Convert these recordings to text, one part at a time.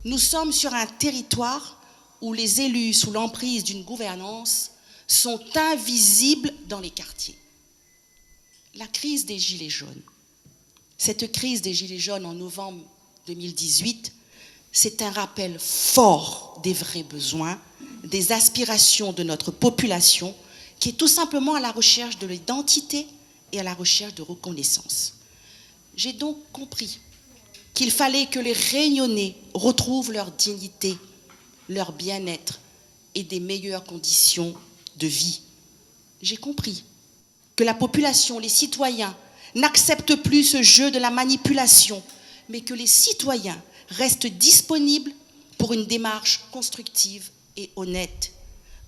Nous sommes sur un territoire où les élus, sous l'emprise d'une gouvernance, sont invisibles dans les quartiers. La crise des Gilets jaunes. Cette crise des Gilets jaunes en novembre 2018, c'est un rappel fort des vrais besoins, des aspirations de notre population, qui est tout simplement à la recherche de l'identité et à la recherche de reconnaissance. J'ai donc compris qu'il fallait que les Réunionnais retrouvent leur dignité, leur bien-être et des meilleures conditions de vie. J'ai compris que la population, les citoyens, n'acceptent plus ce jeu de la manipulation, mais que les citoyens restent disponibles pour une démarche constructive et honnête.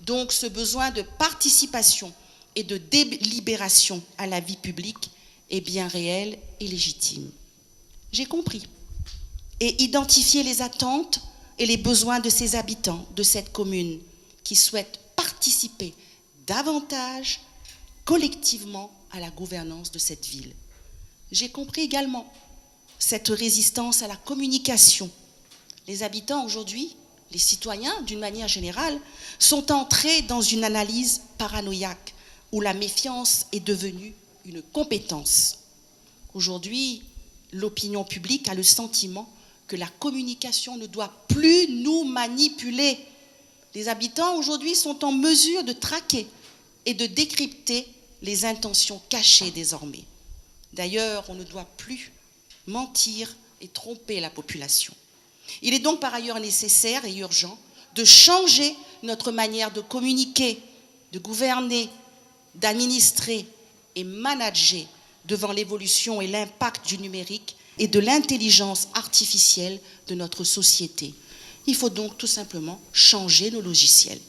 Donc ce besoin de participation et de délibération à la vie publique est bien réel et légitime. J'ai compris et identifié les attentes et les besoins de ces habitants de cette commune qui souhaitent participer davantage collectivement à la gouvernance de cette ville. J'ai compris également cette résistance à la communication. Les habitants aujourd'hui, les citoyens d'une manière générale, sont entrés dans une analyse paranoïaque où la méfiance est devenue une compétence. Aujourd'hui, l'opinion publique a le sentiment que la communication ne doit plus nous manipuler. Les habitants aujourd'hui sont en mesure de traquer et de décrypter les intentions cachées désormais. D'ailleurs, on ne doit plus mentir et tromper la population. Il est donc par ailleurs nécessaire et urgent de changer notre manière de communiquer, de gouverner, d'administrer et manager devant l'évolution et l'impact du numérique et de l'intelligence artificielle de notre société. Il faut donc tout simplement changer nos logiciels.